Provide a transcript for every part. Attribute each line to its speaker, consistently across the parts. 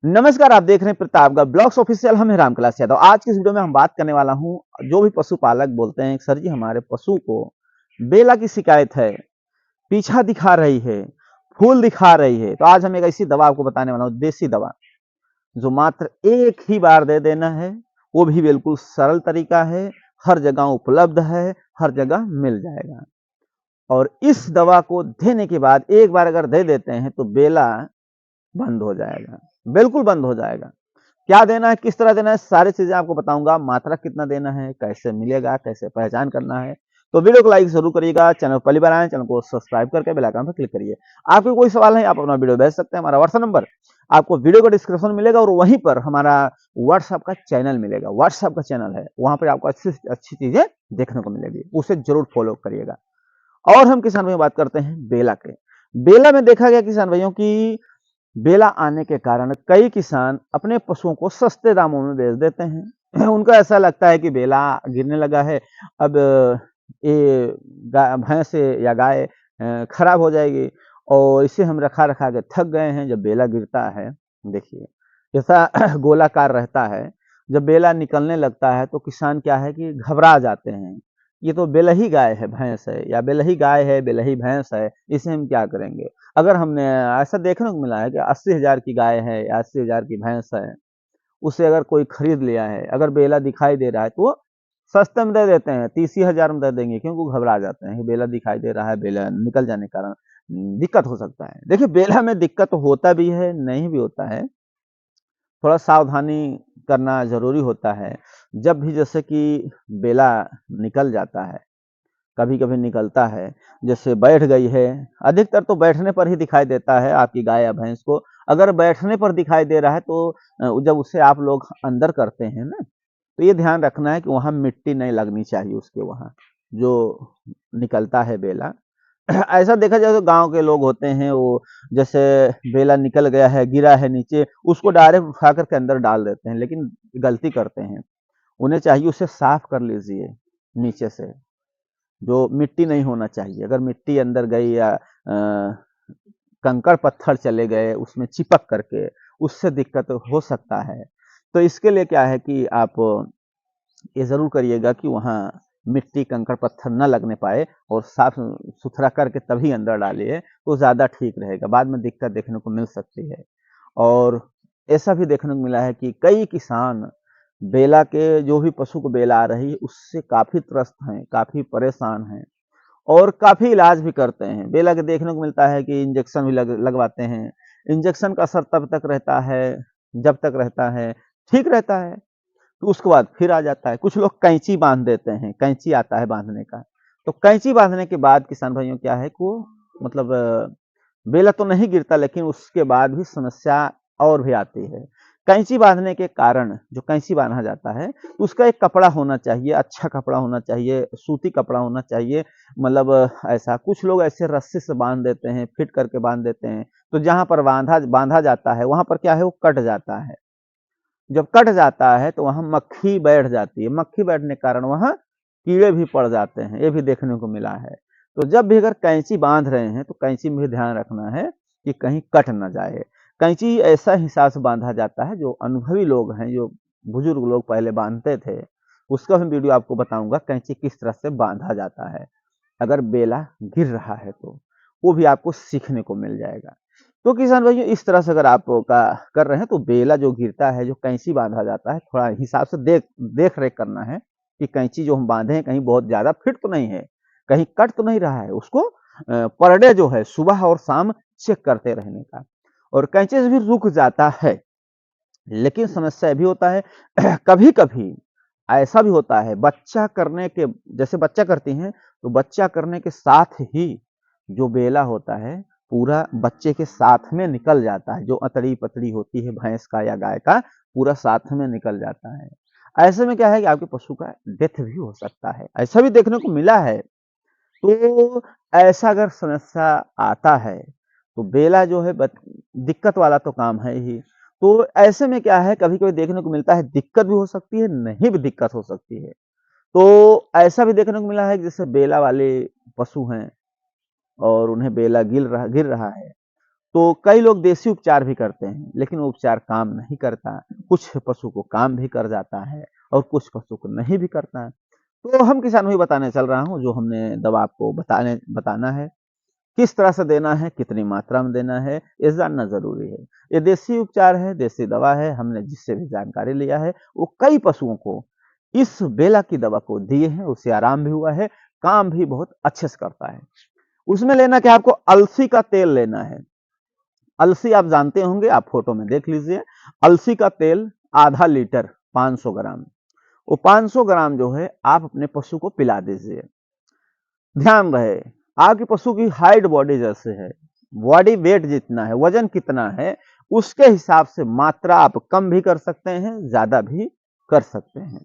Speaker 1: नमस्कार, आप देख रहे हैं प्रतापगढ़ ब्लॉग्स ऑफिशियल। हम हैं रामकलास यादव। आज की इस वीडियो में हम बात करने वाला हूं, जो भी पशुपालक बोलते हैं सर जी हमारे पशु को बेला की शिकायत है, पीछा दिखा रही है, फूल दिखा रही है, तो आज हम एक ऐसी दवा आपको बताने वाला हूं, देसी दवा, जो मात्र एक ही बार दे देना है। वो भी बिल्कुल सरल तरीका है, हर जगह उपलब्ध है, हर जगह मिल जाएगा। और इस दवा को देने के बाद एक बार अगर दे देते हैं तो बेला बंद हो जाएगा, बिल्कुल बंद हो जाएगा। क्या देना है, किस तरह देना है, सारी चीजें आपको बताऊंगा। मात्रा कितना देना है, कैसे मिलेगा, कैसे पहचान करना है। तो वीडियो को लाइक जरूर करिएगा। चैनल पहली बार आए, चैनल को सब्सक्राइब करके बेल आइकन पर क्लिक करिए। आपको कोई सवाल है, आप अपना वीडियो भेज सकते हैं। हमारा व्हाट्सएप नंबर आपको वीडियो का डिस्क्रिप्शन में मिलेगा और वहीं पर हमारा व्हाट्सएप का चैनल मिलेगा। व्हाट्सएप का चैनल है, वहां पर आपको अच्छी अच्छी चीजें देखने को मिलेगी, उसे जरूर फॉलो करिएगा। और हम किसान भाइयों बात करते हैं बेला के। बेला में देखा गया किसान भाइयों की बेला आने के कारण कई किसान अपने पशुओं को सस्ते दामों में बेच देते हैं। उनको ऐसा लगता है कि बेला गिरने लगा है, अब ये भैंस या गाय खराब हो जाएगी और इसे हम रखा रखा के थक गए हैं। जब बेला गिरता है, देखिए ऐसा गोलाकार रहता है। जब बेला निकलने लगता है तो किसान क्या है कि घबरा जाते हैं। ये तो बेलही गाय है, भैंस है, या बेलही गाय है, बेलही भैंस है, इसे हम क्या करेंगे। अगर हमने ऐसा देखने को मिला है कि 80,000 की गाय है या 80,000 की भैंस है, उसे अगर कोई खरीद लिया है, अगर बेला दिखाई दे रहा है तो वो सस्ते में दे देते हैं, 30,000 में दे देंगे, क्योंकि वो घबरा जाते हैं कि बेला दिखाई दे रहा है, बेला निकल जाने के कारण दिक्कत हो सकता है। देखिए बेला में दिक्कत होता भी है, नहीं भी होता है, थोड़ा सावधानी करना जरूरी होता है। जब भी जैसे कि बेला निकल जाता है, कभी कभी निकलता है, जैसे बैठ गई है, अधिकतर तो बैठने पर ही दिखाई देता है आपकी गाय या भैंस को। अगर बैठने पर दिखाई दे रहा है तो जब उसे आप लोग अंदर करते हैं ना, तो ये ध्यान रखना है कि वहां मिट्टी नहीं लगनी चाहिए उसके वहां, जो निकलता है बेला। ऐसा देखा जाए तो गांव के लोग होते हैं, वो जैसे बेला निकल गया है, गिरा है नीचे, उसको डायरेक्ट उठा करके अंदर डाल देते हैं, लेकिन गलती करते हैं। उन्हें चाहिए उसे साफ कर लीजिए नीचे से, जो मिट्टी नहीं होना चाहिए। अगर मिट्टी अंदर गई या कंकड़ पत्थर चले गए उसमें चिपक करके, उससे दिक्कत हो सकता है। तो इसके लिए क्या है कि आप ये जरूर करिएगा कि वहाँ मिट्टी कंकड़ पत्थर न लगने पाए, और साफ सुथरा करके तभी अंदर डालिए, तो ज़्यादा ठीक रहेगा। बाद में दिक्कत देखने को मिल सकती है। और ऐसा भी देखने को मिला है कि कई किसान बेला के, जो भी पशु को बेला आ रही है उससे काफ़ी त्रस्त हैं, काफ़ी परेशान हैं, और काफ़ी इलाज भी करते हैं। बेला के देखने को मिलता है कि इंजेक्शन भी लगवाते हैं। इंजेक्शन का असर तब तक रहता है जब तक रहता है, ठीक रहता है, तो उसके बाद फिर आ जाता है। कुछ लोग कैंची बांध देते हैं, कैंची आता है बांधने का, तो कैंची बांधने के बाद किसान भाइयों क्या है कि वो मतलब बेला तो नहीं गिरता, लेकिन उसके बाद भी समस्या और भी आती है। कैंची बांधने के कारण, जो कैंची बांधा जाता है उसका एक कपड़ा होना चाहिए, अच्छा कपड़ा होना चाहिए, सूती कपड़ा होना चाहिए। मतलब ऐसा कुछ लोग ऐसे रस्सी से बांध देते हैं, फिट करके बांध देते हैं, तो जहां पर बांधा बांधा जाता है वहां पर क्या है, वो कट जाता है। जब कट जाता है तो वहां मक्खी बैठ जाती है, मक्खी बैठने के कारण वहां कीड़े भी पड़ जाते हैं, ये भी देखने को मिला है। तो जब भी अगर कैंची बांध रहे हैं तो कैंची में भी ध्यान रखना है कि कहीं कट ना जाए। कैंची ऐसा हिसाब से बांधा जाता है, जो अनुभवी लोग हैं, जो बुजुर्ग लोग पहले बांधते थे, उसका भी वीडियो आपको बताऊंगा कैंची किस तरह से बांधा जाता है। अगर बेला गिर रहा है तो वो भी आपको सीखने को मिल जाएगा। तो किसान भाइयों इस तरह से अगर आप का कर रहे हैं तो बेला जो गिरता है, जो कैंची बांधा जाता है, थोड़ा हिसाब से देख रेख करना है कि कैंची जो हम बांधे हैं कहीं बहुत ज्यादा फिट तो नहीं है, कहीं कट तो नहीं रहा है। उसको पर डे जो है सुबह और शाम चेक करते रहने का। और कैंची से भी रुक जाता है, लेकिन समस्या ये भी होता है कभी कभी ऐसा भी होता है, बच्चा करने के, जैसे बच्चा करती हैं, तो बच्चा करने के साथ ही जो बेला होता है पूरा बच्चे के साथ में निकल जाता है। जो अतड़ी पतड़ी होती है भैंस का या गाय का, पूरा साथ में निकल जाता है। ऐसे में क्या है कि आपके पशु का डेथ भी हो सकता है, ऐसा भी देखने को मिला है। तो ऐसा अगर समस्या आता है तो बेला जो है दिक्कत वाला तो काम है ही। तो ऐसे में क्या है, कभी कभी देखने को मिलता है दिक्कत भी हो सकती है, नहीं भी दिक्कत हो सकती है। तो ऐसा भी देखने को मिला है कि जैसे बेला वाले पशु हैं और उन्हें बेला गिर रहा है, तो कई लोग देसी उपचार भी करते हैं, लेकिन वो उपचार काम नहीं करता। कुछ पशु को काम भी कर जाता है और कुछ पशु को नहीं भी करता है। तो हम किसान वही बताने चल रहा हूँ, जो हमने दवा आपको बताना है, किस तरह से देना है, कितनी मात्रा में देना है, ये जानना ज़रूरी है। ये देसी उपचार है, देसी दवा है, हमने जिससे भी जानकारी लिया है, वो कई पशुओं को इस बेला की दवा को दिए हैं, उससे आराम भी हुआ है, काम भी बहुत अच्छे से करता है। उसमें लेना क्या है, आपको अलसी का तेल लेना है। अलसी आप जानते होंगे, आप फोटो में देख लीजिए। अलसी का तेल आधा लीटर 500 ग्राम, वो 500 ग्राम जो है आप अपने पशु को पिला दीजिए। ध्यान रहे, आपके पशु की हाइट बॉडी जैसे है, बॉडी वेट जितना है, वजन कितना है, उसके हिसाब से मात्रा आप कम भी कर सकते हैं, ज्यादा भी कर सकते हैं।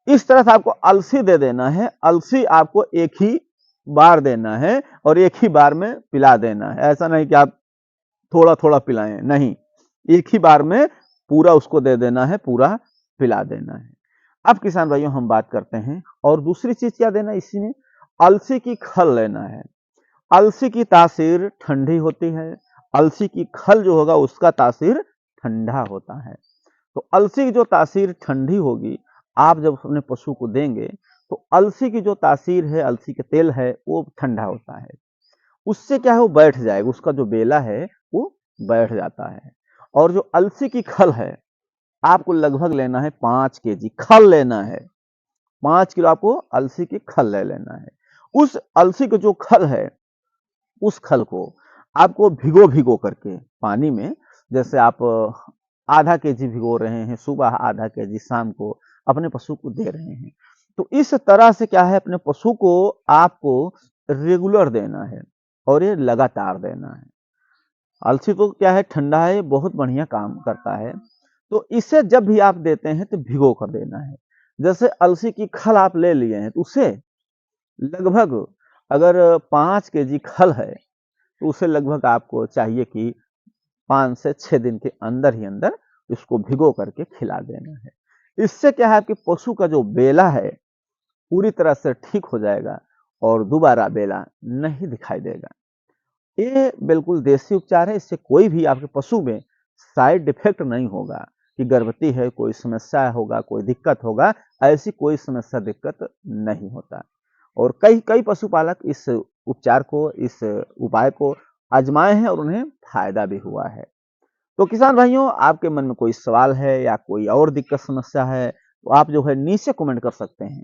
Speaker 1: इस तरह से आपको अलसी दे देना है। अलसी आपको एक ही बार देना है और एक ही बार में पिला देना है। ऐसा नहीं कि आप थोड़ा थोड़ा पिलाएं, नहीं, एक ही बार में पूरा उसको दे देना है, पूरा पिला देना है। अब किसान भाइयों हम बात करते हैं, और दूसरी चीज क्या देना है इसी में, अलसी की खल लेना है। अलसी की तासीर ठंडी होती है, अलसी की खल जो होगा उसका तासीर ठंडा होता है। तो अलसी की जो तासीर ठंडी होगी, आप जब अपने पशु को देंगे तो अलसी की जो तासीर है, अलसी के तेल है, वो ठंडा होता है। उससे क्या है, वो बैठ जाएगा, उसका जो बेला है वो बैठ जाता है। और जो अलसी की खल है, आपको लगभग लेना है 5 kg खल लेना है। 5 किलो आपको अलसी की खल ले लेना है। उस अलसी का जो खल है, उस खल को आपको भिगो भिगो करके पानी में, जैसे आप आधा केजी भिगो रहे हैं सुबह, आधा केजी शाम को अपने पशु को दे रहे हैं, तो इस तरह से क्या है, अपने पशु को आपको रेगुलर देना है और ये लगातार देना है। अलसी तो क्या है, ठंडा है, बहुत बढ़िया काम करता है। तो इसे जब भी आप देते हैं तो भिगो कर देना है। जैसे अलसी की खल आप ले लिए हैं, तो उसे लगभग, अगर 5 kg खल है तो उसे लगभग आपको चाहिए कि 5 से 6 दिन के अंदर ही अंदर इसको भिगो करके खिला देना है। इससे क्या है, आपके पशु का जो बेला है पूरी तरह से ठीक हो जाएगा और दोबारा बेला नहीं दिखाई देगा। ये बिल्कुल देसी उपचार है, इससे कोई भी आपके पशु में साइड इफेक्ट नहीं होगा कि गर्भवती है, कोई समस्या होगा, कोई दिक्कत होगा, ऐसी कोई समस्या दिक्कत नहीं होता। और कई कई पशुपालक इस उपचार को, इस उपाय को आजमाए हैं और उन्हें फायदा भी हुआ है। तो किसान भाइयों, आपके मन में कोई सवाल है या कोई और दिक्कत समस्या है, तो आप जो है नीचे कमेंट कर सकते हैं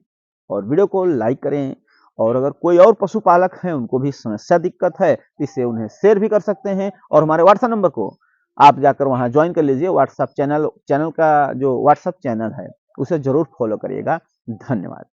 Speaker 1: और वीडियो को लाइक करें। और अगर कोई और पशुपालक हैं, उनको भी समस्या दिक्कत है, इसे उन्हें शेयर भी कर सकते हैं। और हमारे व्हाट्सएप नंबर को आप जाकर वहां ज्वाइन कर लीजिए। व्हाट्सएप चैनल का जो व्हाट्सएप चैनल है उसे जरूर फॉलो करिएगा। धन्यवाद।